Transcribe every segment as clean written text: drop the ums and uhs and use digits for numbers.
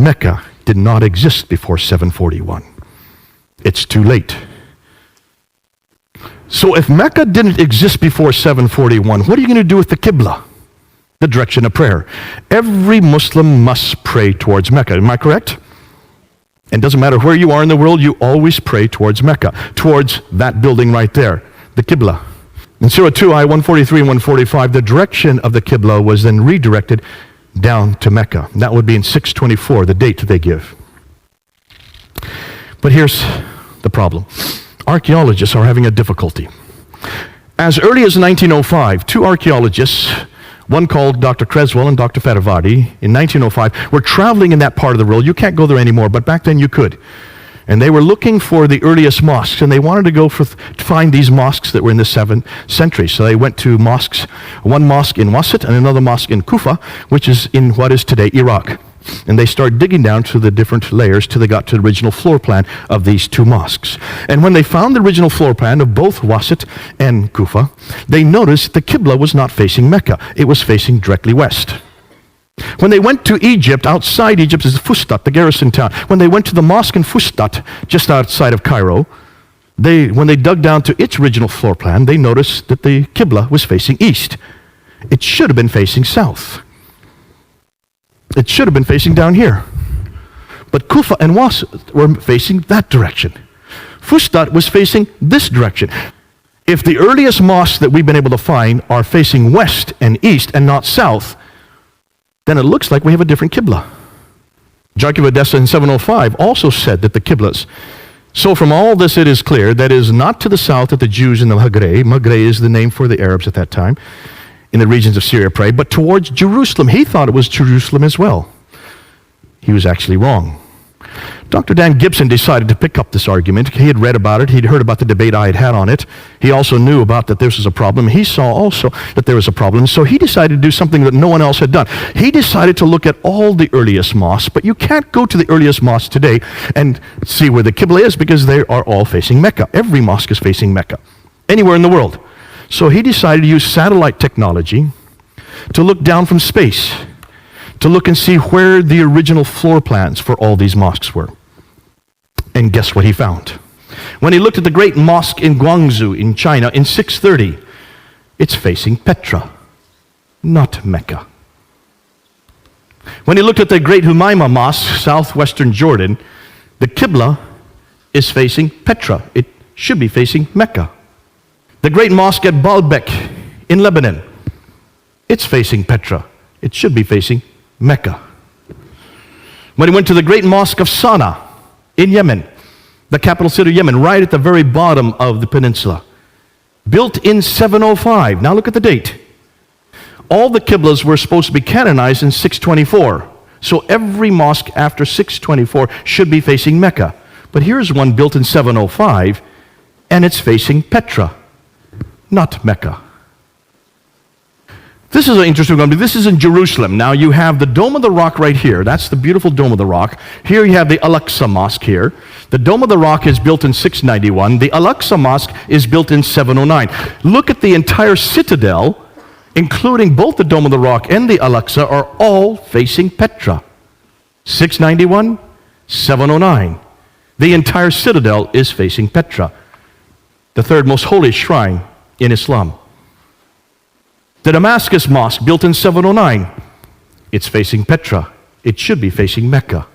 Mecca did not exist before 741. It's too late. So if Mecca didn't exist before 741, what are you going to do with the Qibla, the direction of prayer? Every Muslim must pray towards Mecca. Am I correct? And it doesn't matter where you are in the world, you always pray towards Mecca, towards that building right there, the Qibla. In Surah 2, Ayah 143 and 145, the direction of the Qibla was then redirected down to Mecca. That would be in 624, the date they give. But here's the problem. Archaeologists are having a difficulty. As early as 1905, two archaeologists, one called Dr. Creswell and Dr. Fatavardi, in 1905, were traveling in that part of the world. You can't go there anymore, but back then you could. And they were looking for the earliest mosques, and they wanted to go to find these mosques that were in the 7th century. So they went to mosques, one mosque in Wasit and another mosque in Kufa, which is in what is today Iraq. And they started digging down to the different layers till they got to the original floor plan of these two mosques. And when they found the original floor plan of both Wasit and Kufa, they noticed the Qibla was not facing Mecca. It was facing directly west. When they went to Egypt, outside Egypt is Fustat, the garrison town. When they went to the mosque in Fustat, just outside of Cairo, when they dug down to its original floor plan, they noticed that the Qibla was facing east. It should have been facing south. It should have been facing down here. But Kufa and Wasit were facing that direction. Fustat was facing this direction. If the earliest mosques that we've been able to find are facing west and east and not south, then it looks like we have a different Qibla. Jacob of Edessa in 705 also said that the Qiblas. So from all this it is clear that it is not to the south that the Jews in the Maghreb is the name for the Arabs at that time, in the regions of Syria prayed, but towards Jerusalem. He thought it was Jerusalem as well. He was actually wrong. Dr. Dan Gibson decided to pick up this argument. He had read about it. He'd heard about the debate I had had on it. He also knew about that this was a problem. He saw also that there was a problem. So he decided to do something that no one else had done. He decided to look at all the earliest mosques, but you can't go to the earliest mosques today and see where the Qibla is because they are all facing Mecca. Every mosque is facing Mecca, anywhere in the world. So he decided to use satellite technology to look down from space, to look and see where the original floor plans for all these mosques were. And guess what he found? When he looked at the great mosque in Guangzhou in China in 630, it's facing Petra, not Mecca. When he looked at the great Humayma Mosque, southwestern Jordan, the Qibla is facing Petra. It should be facing Mecca. The great mosque at Baalbek in Lebanon, it's facing Petra. It should be facing Mecca. When he went to the great mosque of Sana'a in Yemen, the capital city of Yemen, right at the very bottom of the peninsula, built in 705. Now look at the date. All the Qiblas were supposed to be canonized in 624. So every mosque after 624 should be facing Mecca. But here's one built in 705, and it's facing Petra, not Mecca. This is an interesting one. This is in Jerusalem. Now you have the Dome of the Rock right here. That's the beautiful Dome of the Rock. Here you have the Al-Aqsa Mosque here. The Dome of the Rock is built in 691. The Al-Aqsa Mosque is built in 709. Look at the entire citadel, including both the Dome of the Rock and the Al-Aqsa, are all facing Petra. 691, 709. The entire citadel is facing Petra, the third most holy shrine in Islam. The Damascus Mosque, built in 709, it's facing Petra. It should be facing Mecca.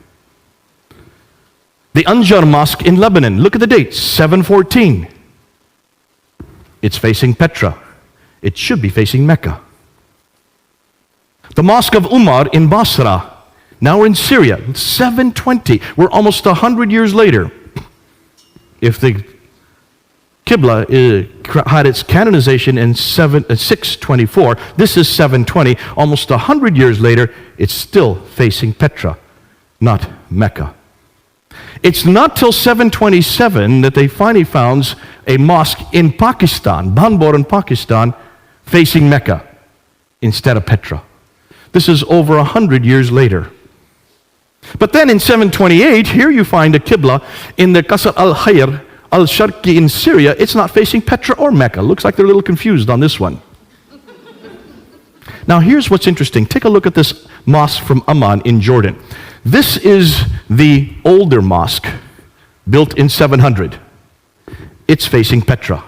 The Anjar Mosque in Lebanon, look at the date, 714. It's facing Petra. It should be facing Mecca. The Mosque of Umar in Basra, now we're in Syria, 720. We're almost 100 years later. If the Qibla had its canonization in 624. This is 720. Almost 100 years later, it's still facing Petra, not Mecca. It's not till 727 that they finally found a mosque in Pakistan, Banbor in Pakistan, facing Mecca instead of Petra. This is over 100 years later. But then in 728, here you find a Qibla in the Qasr al-Khayr al-Sharqi in Syria. It's not facing Petra or Mecca. Looks like they're a little confused on this one. Now here's what's interesting. Take a look at this mosque from Amman in Jordan. This is the older mosque, built in 700. It's facing Petra.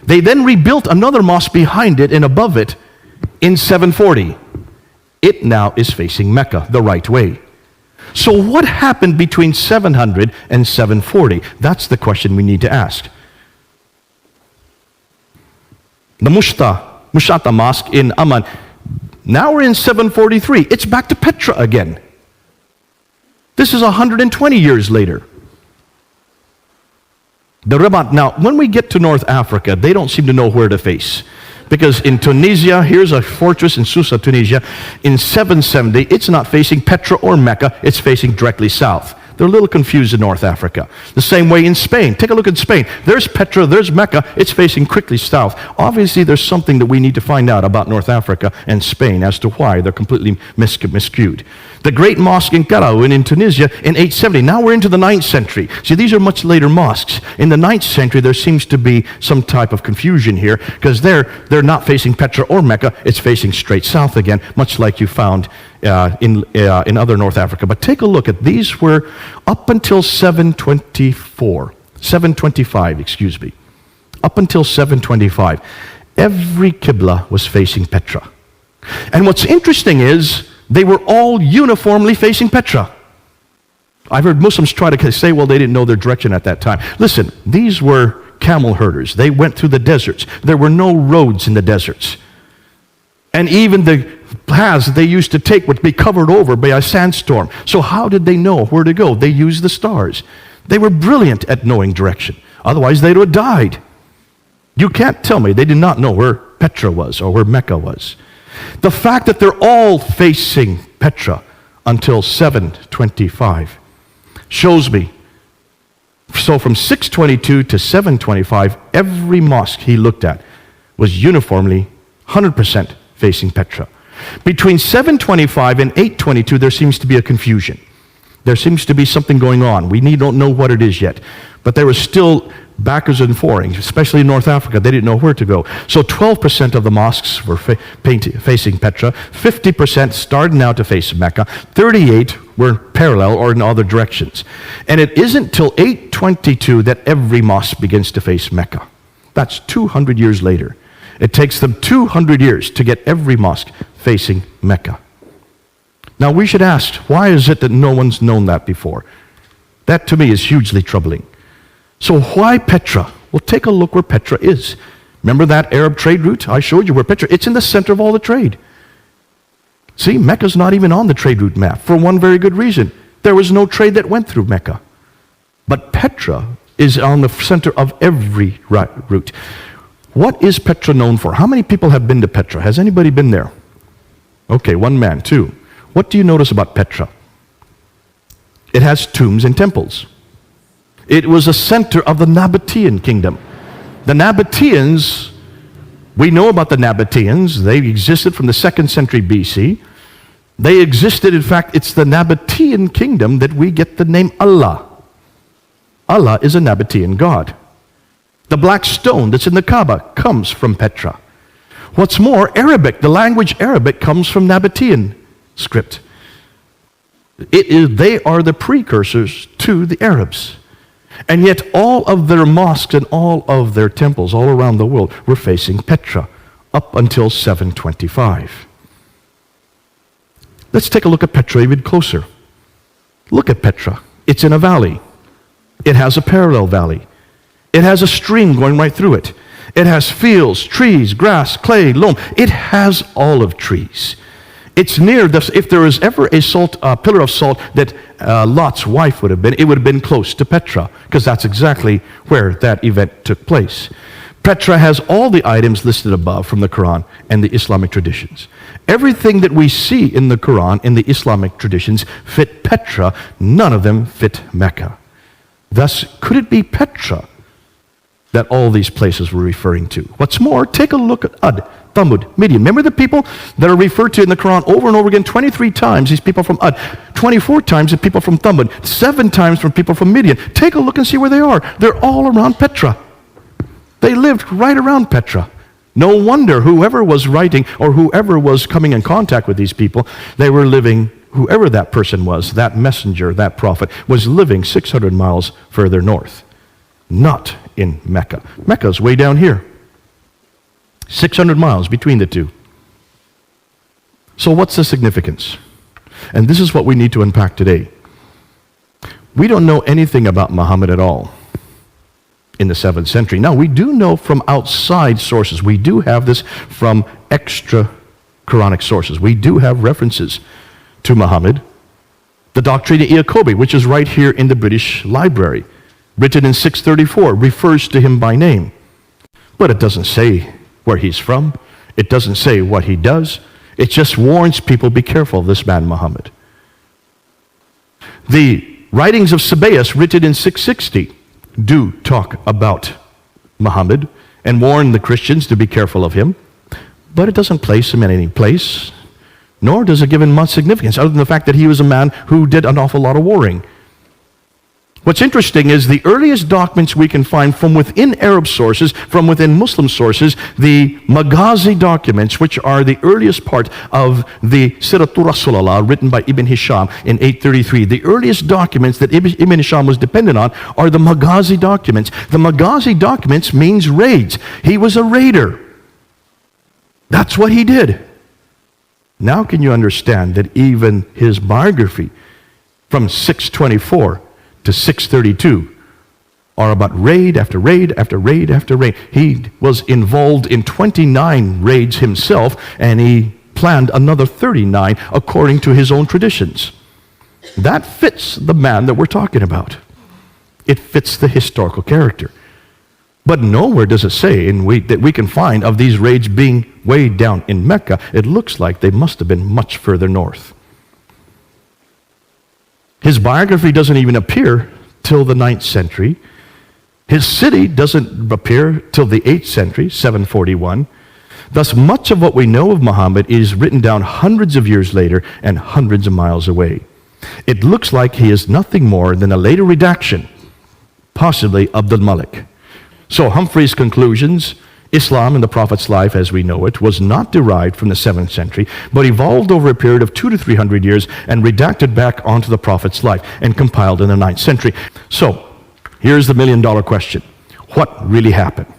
They then rebuilt another mosque behind it and above it in 740. It now is facing Mecca the right way. So what happened between 700 and 740? That's the question we need to ask. The Mushata Mosque in Amman, now we're in 743. It's back to Petra again. This is 120 years later. The Rabat, now when we get to North Africa, they don't seem to know where to face. Because in Tunisia, here's a fortress in Susa, Tunisia, in 770, it's not facing Petra or Mecca, it's facing directly south. They're a little confused in North Africa. The same way in Spain. Take a look at Spain. There's Petra, there's Mecca, it's facing quickly south. Obviously, there's something that we need to find out about North Africa and Spain as to why they're completely miscued. The great mosque in Karaoun in Tunisia in 870. Now we're into the 9th century. See, these are much later mosques. In the 9th century, there seems to be some type of confusion here because they're not facing Petra or Mecca, it's facing straight south again, much like you found in other North Africa. But take a look at these were up until 725, excuse me. Up until 725, every Qibla was facing Petra. And what's interesting is they were all uniformly facing Petra. I've heard Muslims try to say, well, they didn't know their direction at that time. Listen, these were camel herders. They went through the deserts. There were no roads in the deserts. And even the paths they used to take would be covered over by a sandstorm. So how did they know where to go? They used the stars. They were brilliant at knowing direction. Otherwise, they would have died. You can't tell me they did not know where Petra was or where Mecca was. The fact that they're all facing Petra until 725 shows me. So from 622 to 725, every mosque he looked at was uniformly 100% facing Petra. Between 725 and 822, there seems to be a confusion. There seems to be something going on. We don't know what it is yet. But there was still backers and forings, especially in North Africa. They didn't know where to go. So 12% of the mosques were facing Petra. 50% started now to face Mecca. 38 were parallel or in other directions. And it isn't till 822 that every mosque begins to face Mecca. That's 200 years later. It takes them 200 years to get every mosque facing Mecca. Now we should ask, why is it that no one's known that before? That to me is hugely troubling. So why Petra? Well, take a look where Petra is. Remember that Arab trade route? I showed you where Petra, it's in the center of all the trade. See, Mecca's not even on the trade route map for one very good reason. There was no trade that went through Mecca. But Petra is on the center of every route. What is Petra known for? How many people have been to Petra? Has anybody been there? Okay, one man, two. What do you notice about Petra? It has tombs and temples. It was a center of the Nabatean kingdom. The Nabateans, we know about the Nabateans. They existed from the 2nd century BC. They existed, in fact, it's the Nabatean kingdom that we get the name Allah. Allah is a Nabatean god. The black stone that's in the Kaaba comes from Petra. What's more, Arabic, the language Arabic comes from Nabatean script. They are the precursors to the Arabs. And yet all of their mosques and all of their temples all around the world were facing Petra up until 725. Let's take a look at Petra even closer. Look at Petra. It's in a valley. It has a parallel valley. It has a stream going right through it. It has fields, trees, grass, clay, loam. It has olive trees. It's near this. If there was ever a pillar of salt that Lot's wife would have been, it would have been close to Petra, because that's exactly where that event took place. Petra has all the items listed above from the Quran and the Islamic traditions. Everything that we see in the Quran and the Islamic traditions fit Petra. None of them fit Mecca. Thus, could it be Petra that all these places were referring to? What's more, take a look at Ad, Thamud, Midian. Remember the people that are referred to in the Quran over and over again? 23 times these people from Ad, 24 times the people from Thamud, 7 times from people from Midian. Take a look and see where they are. They're all around Petra. They lived right around Petra. No wonder whoever was writing or whoever was coming in contact with these people, they were living whoever that person was, that messenger, that prophet, was living 600 miles further north, not in Mecca. Mecca's way down here. 600 miles between the two. So what's the significance? And this is what we need to unpack today. We don't know anything about Muhammad at all in the 7th century. Now, we do know from outside sources. We do have this from extra Quranic sources. We do have references to Muhammad. The Doctrina Iacobi, which is right here in the British Library, written in 634, refers to him by name. But it doesn't say where he's from. It doesn't say what he does. It just warns people, be careful of this man Muhammad. The writings of Sabaeus, written in 660, do talk about Muhammad and warn the Christians to be careful of him. But it doesn't place him in any place, nor does it give him much significance, other than the fact that he was a man who did an awful lot of warring. What's interesting is the earliest documents we can find from within Arab sources, from within Muslim sources, the Maghazi documents, which are the earliest part of the Siratul Rasulullah, written by Ibn Hisham in 833. The earliest documents that Ibn Hisham was dependent on are the Maghazi documents. The Maghazi documents means raids. He was a raider. That's what he did. Now can you understand that even his biography from 624 to 632 are about raid after raid after raid after raid. He was involved in 29 raids himself, and he planned another 39 according to his own traditions. That fits the man that we're talking about. It fits the historical character. But nowhere does it say that we can find of these raids being way down in Mecca. It looks like they must have been much further north. His biography doesn't even appear till the 9th century. His city doesn't appear till the 8th century, 741. Thus, much of what we know of Muhammad is written down hundreds of years later and hundreds of miles away. It looks like he is nothing more than a later redaction, possibly Abdul Malik. So Humphrey's conclusions, Islam in the Prophet's life as we know it, was not derived from the 7th century, but evolved over a period of 200 to 300 years and redacted back onto the Prophet's life and compiled in the 9th century. So, here's the million-dollar question. What really happened?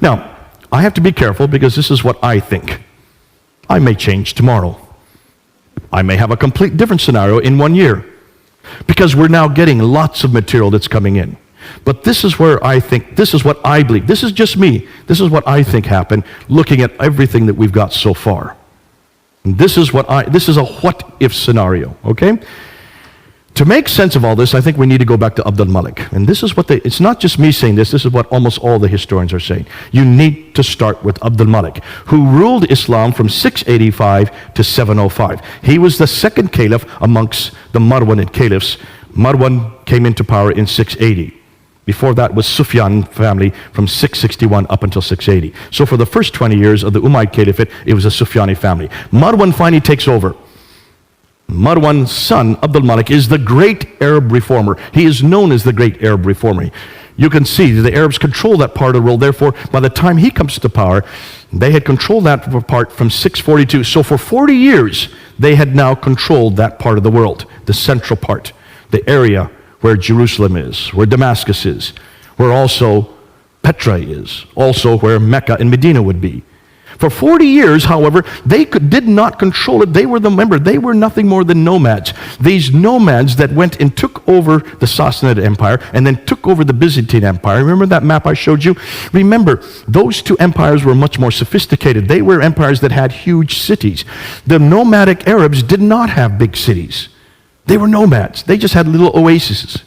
Now, I have to be careful because this is what I think. I may change tomorrow. I may have a complete different scenario in 1 year because we're now getting lots of material that's coming in. But this is where I think, this is what I believe. This is just me. This is what I think happened looking at everything that we've got so far. And this is a what-if scenario, okay? To make sense of all this, I think we need to go back to Abdul Malik. And this is what it's not just me saying this is what almost all the historians are saying. You need to start with Abdul Malik, who ruled Islam from 685 to 705. He was the second caliph amongst the Marwanid caliphs. Marwan came into power in 680. Before that was Sufyan family from 661 up until 680. So for the first 20 years of the Umayyad Caliphate, it was a Sufyani family. Marwan finally takes over. Marwan's son, Abdul Malik, is the great Arab reformer. He is known as the great Arab reformer. You can see the Arabs control that part of the world. Therefore, by the time he comes to power, they had controlled that part from 642. So for 40 years, they had now controlled that part of the world, the central part, the area where Jerusalem is, where Damascus is, where also Petra is, also where Mecca and Medina would be. For 40 years, however, they did not control it. They were nothing more than nomads. These nomads that went and took over the Sassanid Empire and then took over the Byzantine Empire. Remember that map I showed you? Remember, those two empires were much more sophisticated. They were empires that had huge cities. The nomadic Arabs did not have big cities. They were nomads. They just had little oases.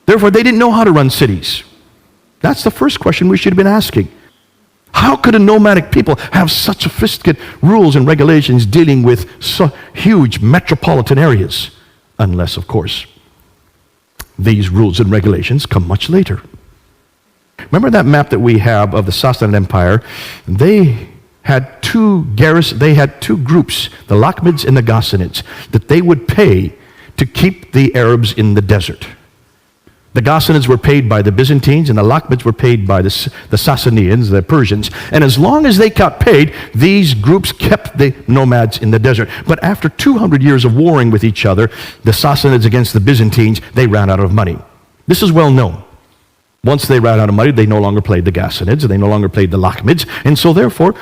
Therefore, they didn't know how to run cities. That's the first question we should have been asking. How could a nomadic people have such sophisticated rules and regulations dealing with so huge metropolitan areas? Unless, of course, these rules and regulations come much later. Remember that map that we have of the Sassanid Empire? They had two groups, the Lakhmids and the Ghassanids, that they would pay to keep the Arabs in the desert. The Ghassanids were paid by the Byzantines, and the Lakhmids were paid by the Sassanians, the Persians. And as long as they got paid, these groups kept the nomads in the desert. But after 200 years of warring with each other, the Sassanids against the Byzantines, they ran out of money. This is well known. Once they ran out of money, they no longer played the Ghassanids, and they no longer played the Lakhmids. And so therefore,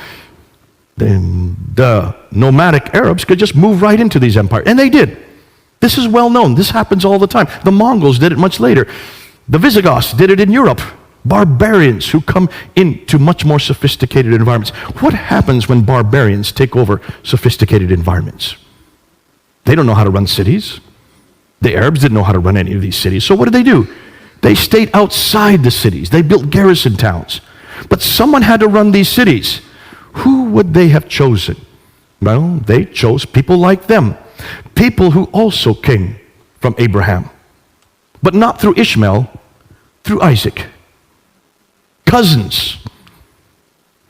the nomadic Arabs could just move right into these empires. And they did. This is well known. This happens all the time. The Mongols did it much later. The Visigoths did it in Europe. Barbarians who come into much more sophisticated environments. What happens when barbarians take over sophisticated environments? They don't know how to run cities. The Arabs didn't know how to run any of these cities. So what did they do? They stayed outside the cities. They built garrison towns. But someone had to run these cities. Who would they have chosen? Well, they chose people like them. People who also came from Abraham, but not through Ishmael, through Isaac. Cousins,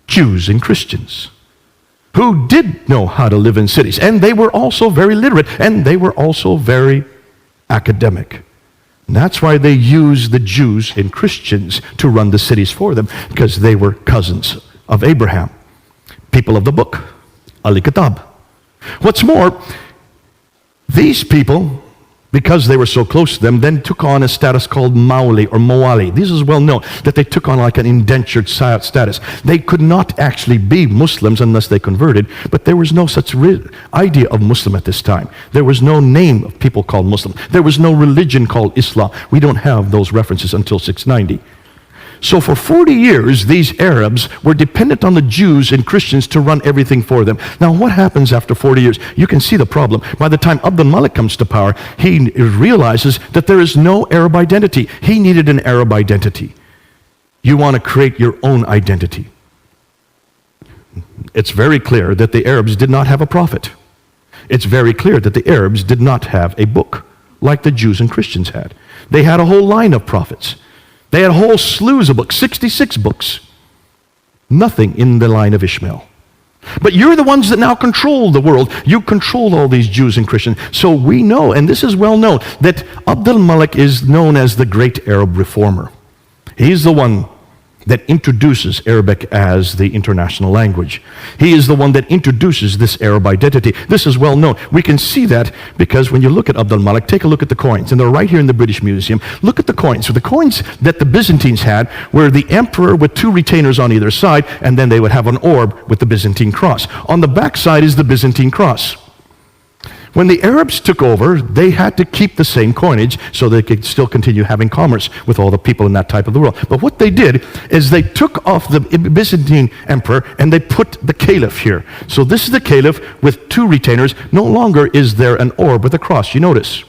Jews and Christians, who did know how to live in cities. And they were also very literate, and they were also very academic. And that's why they used the Jews and Christians to run the cities for them, because they were cousins of Abraham. People of the book, Al-Kitab. What's more, these people, because they were so close to them, then took on a status called Mauli or Moali. This is well known, that they took on like an indentured status. They could not actually be Muslims unless they converted, but there was no such idea of Muslim at this time. There was no name of people called Muslim. There was no religion called Islam. We don't have those references until 690. So for 40 years, these Arabs were dependent on the Jews and Christians to run everything for them. Now, what happens after 40 years? You can see the problem. By the time Abdul Malik comes to power, he realizes that there is no Arab identity. He needed an Arab identity. You want to create your own identity. It's very clear that the Arabs did not have a prophet. It's very clear that the Arabs did not have a book like the Jews and Christians had. They had a whole line of prophets. They had whole slews of books, 66 books. Nothing in the line of Ishmael. But you're the ones that now control the world. You control all these Jews and Christians. So we know, and this is well known, that Abdul Malik is known as the great Arab reformer. He's the one that introduces Arabic as the international language. He is the one that introduces this Arab identity. This is well known. We can see that because when you look at Abdul Malik, take a look at the coins, and they're right here in the British Museum. Look at the coins. So the coins that the Byzantines had were the emperor with two retainers on either side, and then they would have an orb with the Byzantine cross. On the back side is the Byzantine cross. When the Arabs took over, they had to keep the same coinage so they could still continue having commerce with all the people in that type of the world. But what they did is they took off the Byzantine emperor and they put the caliph here. So this is the caliph with two retainers. No longer is there an orb with a cross. You notice.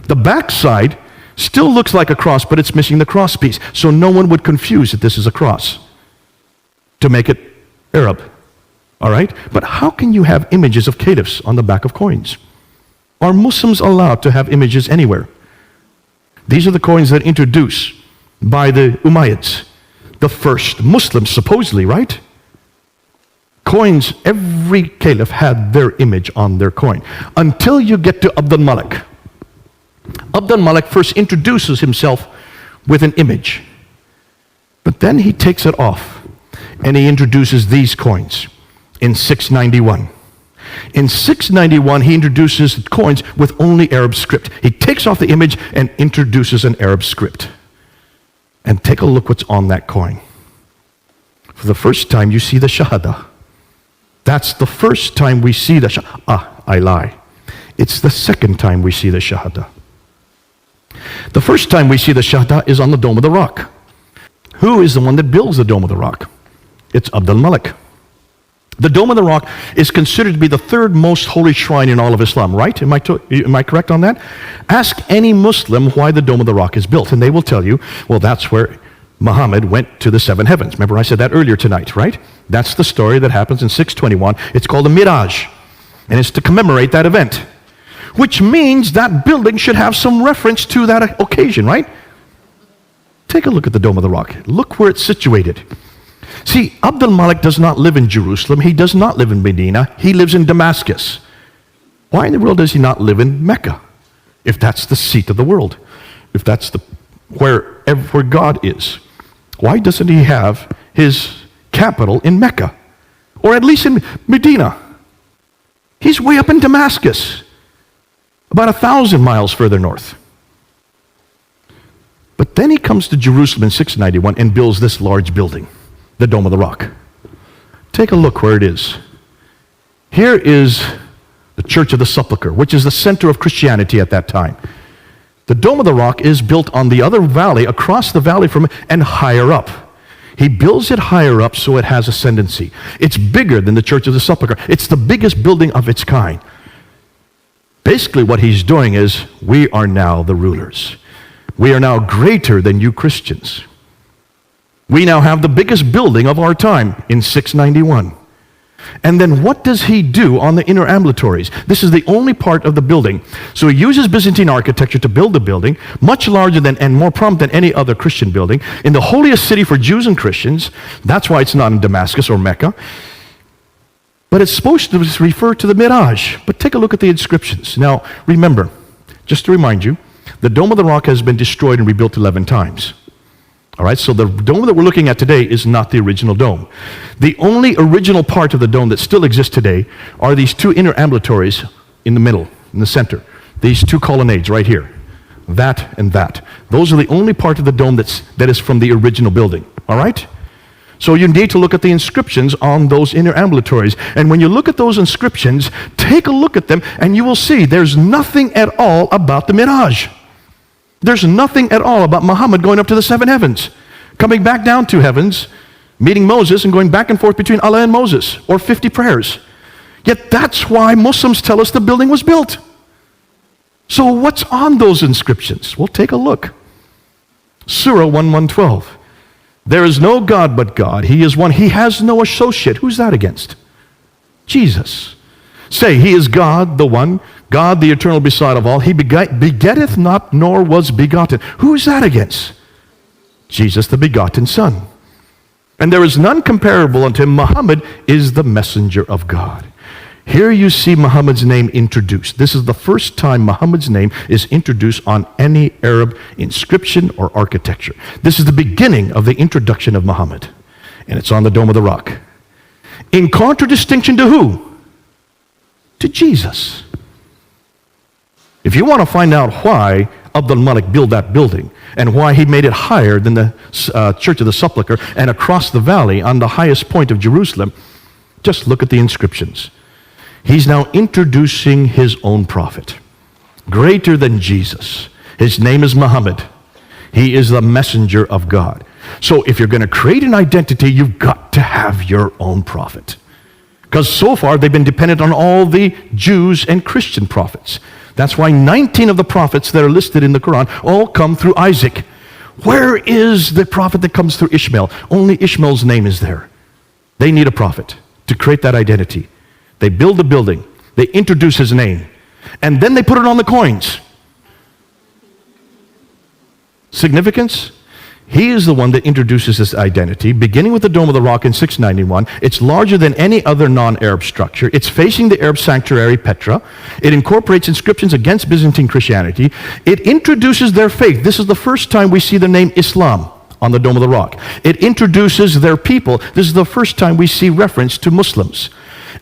The back side still looks like a cross, but it's missing the cross piece. So no one would confuse that this is a cross to make it Arab. All right? But how can you have images of caliphs on the back of coins? Are Muslims allowed to have images anywhere? These are the coins that are introduced by the Umayyads, the first Muslims, supposedly, right? Coins, every caliph had their image on their coin. Until you get to Abdul Malik. Abdul Malik first introduces himself with an image. But then he takes it off and he introduces these coins. In 691. In 691, he introduces coins with only Arab script. He takes off the image and introduces an Arab script. And take a look what's on that coin. For the first time, you see the Shahada. That's the first time we see the Shahada. I lie. It's the second time we see the Shahada. The first time we see the Shahada is on the Dome of the Rock. Who is the one that builds the Dome of the Rock? It's Abdul Malik. The Dome of the Rock is considered to be the third most holy shrine in all of Islam, right? Am I correct on that? Ask any Muslim why the Dome of the Rock is built, and they will tell you, well, that's where Muhammad went to the seven heavens. Remember I said that earlier tonight, right? That's the story that happens in 621. It's called the Miraj, and it's to commemorate that event, which means that building should have some reference to that occasion, right? Take a look at the Dome of the Rock. Look where it's situated. See, Abdul Malik does not live in Jerusalem. He does not live in Medina. He lives in Damascus. Why in the world does he not live in Mecca? If that's the seat of the world. If that's the where God is. Why doesn't he have his capital in Mecca? Or at least in Medina? He's way up in Damascus, about 1,000 miles further north. But then he comes to Jerusalem in 691 and builds this large building, the Dome of the Rock. Take a look where it is. Here is the Church of the Sepulchre, which is the center of Christianity at that time. The Dome of the Rock is built on the other valley, across the valley from it, and higher up. He builds it higher up so it has ascendancy. It's bigger than the Church of the Sepulchre. It's the biggest building of its kind. Basically what he's doing is, we are now the rulers. We are now greater than you Christians. We now have the biggest building of our time in 691. And then what does he do on the inner ambulatories? This is the only part of the building. So he uses Byzantine architecture to build the building, much larger than and more prominent than any other Christian building, in the holiest city for Jews and Christians. That's why it's not in Damascus or Mecca. But it's supposed to refer to the Miraj. But take a look at the inscriptions. Now, remember, just to remind you, the Dome of the Rock has been destroyed and rebuilt 11 times. All right, so the dome that we're looking at today is not the original dome. The only original part of the dome that still exists today are these two inner ambulatories in the middle, in the center. These two colonnades right here. That and that. Those are the only part of the dome that is from the original building. All right? So you need to look at the inscriptions on those inner ambulatories. And when you look at those inscriptions, take a look at them and you will see there's nothing at all about the Miraj. There's nothing at all about Muhammad going up to the 7 heavens, coming back down 2 heavens, meeting Moses and going back and forth between Allah and Moses, or 50 prayers. Yet that's why Muslims tell us the building was built. So what's on those inscriptions? Well, take a look. Surah 1:12. There is no God but God. He is one. He has no associate. Who's that against? Jesus. Say, he is God, the one, God, the eternal beside of all. He begetteth not, nor was begotten. Who is that against? Jesus, the begotten Son. And there is none comparable unto him. Muhammad is the messenger of God. Here you see Muhammad's name introduced. This is the first time Muhammad's name is introduced on any Arab inscription or architecture. This is the beginning of the introduction of Muhammad. And it's on the Dome of the Rock. In contradistinction to who? To Jesus. If you want to find out why Abdul Malik built that building and why he made it higher than the Church of the Sepulchre and across the valley on the highest point of Jerusalem, just look at the inscriptions. He's now introducing his own prophet, greater than Jesus. His name is Muhammad. He is the messenger of God. So if you're going to create an identity, you've got to have your own prophet. Because so far they've been dependent on all the Jews and Christian prophets. That's why 19 of the prophets that are listed in the Quran all come through Isaac. Where is the prophet that comes through Ishmael? Only Ishmael's name is there. They need a prophet to create that identity. They build the building. They introduce his name. And then they put it on the coins. Significance? He is the one that introduces this identity, beginning with the Dome of the Rock in 691. It's larger than any other non-Arab structure. It's facing the Arab sanctuary, Petra. It incorporates inscriptions against Byzantine Christianity. It introduces their faith. This is the first time we see the name Islam on the Dome of the Rock. It introduces their people. This is the first time we see reference to Muslims.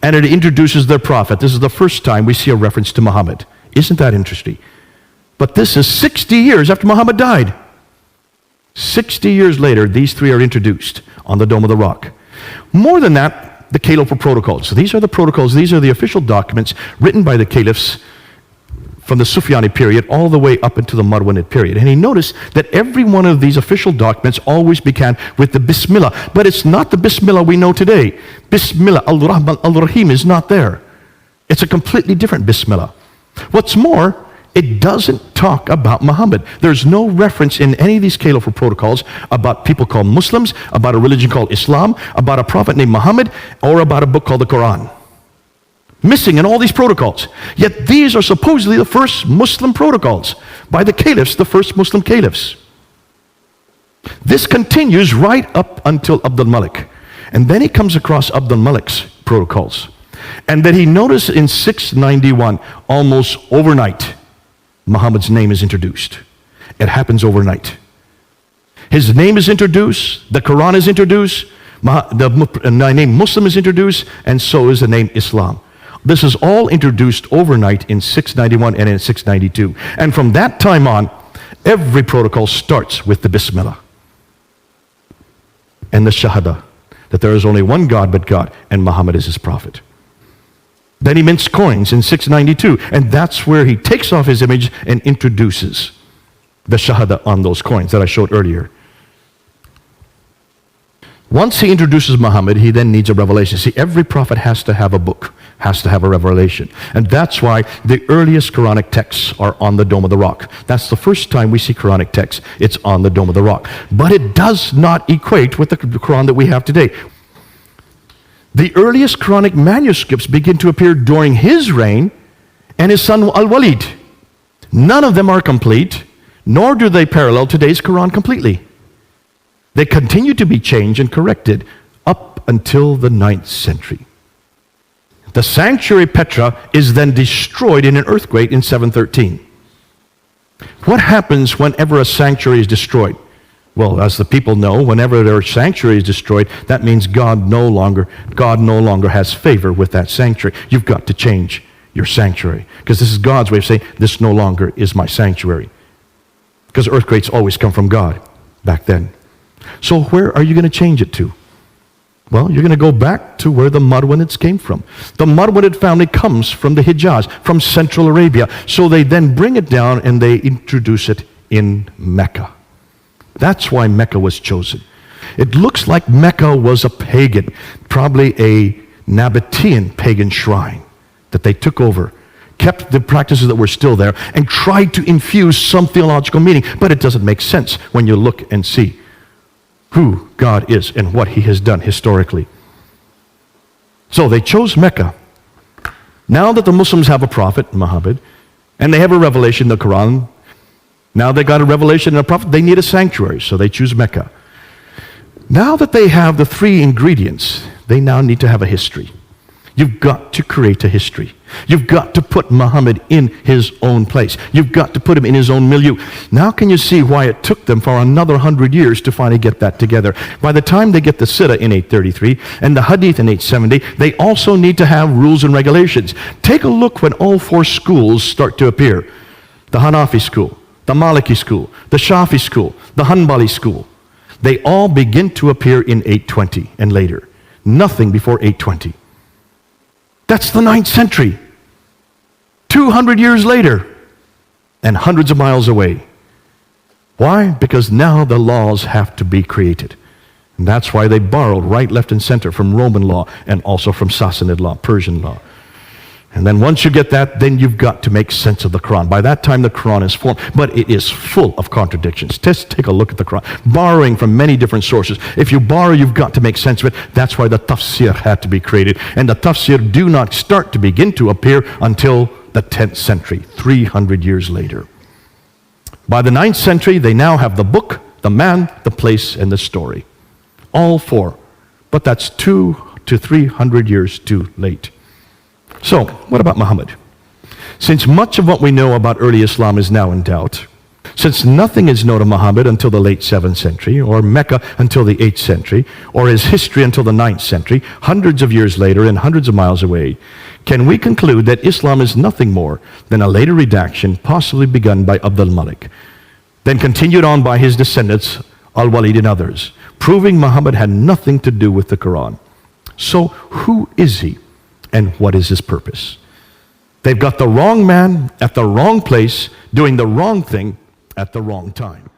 And it introduces their prophet. This is the first time we see a reference to Muhammad. Isn't that interesting? But this is 60 years after Muhammad died. 60 years later, these three are introduced on the Dome of the Rock. More than that, the Caliphal protocols. So these are the protocols, these are the official documents written by the caliphs from the Sufyani period all the way up into the Marwanid period. And he noticed that every one of these official documents always began with the Bismillah. But it's not the Bismillah we know today. Bismillah, Al-Rahman, Al-Rahim is not there. It's a completely different Bismillah. What's more, it doesn't talk about Muhammad. There's no reference in any of these caliphal protocols about people called Muslims, about a religion called Islam, about a prophet named Muhammad, or about a book called the Quran. Missing in all these protocols. Yet these are supposedly the first Muslim protocols by the caliphs, the first Muslim caliphs. This continues right up until Abdul Malik. And then he comes across Abdul Malik's protocols. And then he noticed in 691, almost overnight, Muhammad's name is introduced. It happens overnight. His name is introduced, the Quran is introduced, the name Muslim is introduced, and so is the name Islam. This is all introduced overnight in 691 and in 692. And from that time on, every protocol starts with the Bismillah and the Shahada, that there is only one God but God, and Muhammad is his prophet. Then he mints coins in 692, and that's where he takes off his image and introduces the Shahada on those coins that I showed earlier. Once he introduces Muhammad, he then needs a revelation. See, every prophet has to have a book, has to have a revelation. And that's why the earliest Quranic texts are on the Dome of the Rock. That's the first time we see Quranic texts. It's on the Dome of the Rock. But it does not equate with the Quran that we have today. The earliest Quranic manuscripts begin to appear during his reign and his son Al-Walid. None of them are complete, nor do they parallel today's Quran completely. They continue to be changed and corrected up until the 9th century. The sanctuary Petra is then destroyed in an earthquake in 713. What happens whenever a sanctuary is destroyed? Well, as the people know, whenever their sanctuary is destroyed, that means God no longer has favor with that sanctuary. You've got to change your sanctuary, because this is God's way of saying, this no longer is my sanctuary. Because earthquakes always come from God back then. So where are you going to change it to? Well, you're going to go back to where the Marwanids came from. The Marwanid family comes from the Hijaz, from Central Arabia. So they then bring it down and they introduce it in Mecca. That's why Mecca was chosen. It looks like Mecca was a pagan, probably a Nabatean pagan shrine that they took over, kept the practices that were still there, and tried to infuse some theological meaning. But it doesn't make sense when you look and see who God is and what he has done historically. So they chose Mecca. Now that the Muslims have a prophet, Muhammad, and they have a revelation, the Quran, now they got a revelation and a prophet, they need a sanctuary, so they choose Mecca. Now that they have the three ingredients, they now need to have a history. You've got to create a history. You've got to put Muhammad in his own place. You've got to put him in his own milieu. Now can you see why it took them for another 100 years to finally get that together? By the time they get the Sirah in 833 and the Hadith in 870, they also need to have rules and regulations. Take a look when all four schools start to appear. The Hanafi school, the Maliki school, the Shafi school, the Hanbali school. They all begin to appear in 820 and later. Nothing before 820. That's the 9th century. 200 years later and hundreds of miles away. Why? Because now the laws have to be created. And that's why they borrowed right, left, and center from Roman law and also from Sassanid law, Persian law. And then once you get that, then you've got to make sense of the Quran. By that time, the Quran is formed, but it is full of contradictions. Just take a look at the Quran, borrowing from many different sources. If you borrow, you've got to make sense of it. That's why the tafsir had to be created. And the tafsir do not start to begin to appear until the 10th century, 300 years later. By the 9th century, they now have the book, the man, the place, and the story. All four. But that's 200 to 300 years too late. So, what about Muhammad? Since much of what we know about early Islam is now in doubt, since nothing is known of Muhammad until the late 7th century, or Mecca until the 8th century, or his history until the 9th century, hundreds of years later and hundreds of miles away, can we conclude that Islam is nothing more than a later redaction possibly begun by Abdul Malik, then continued on by his descendants, Al-Walid and others, proving Muhammad had nothing to do with the Quran? So, who is he? And what is his purpose? They've got the wrong man at the wrong place, doing the wrong thing at the wrong time.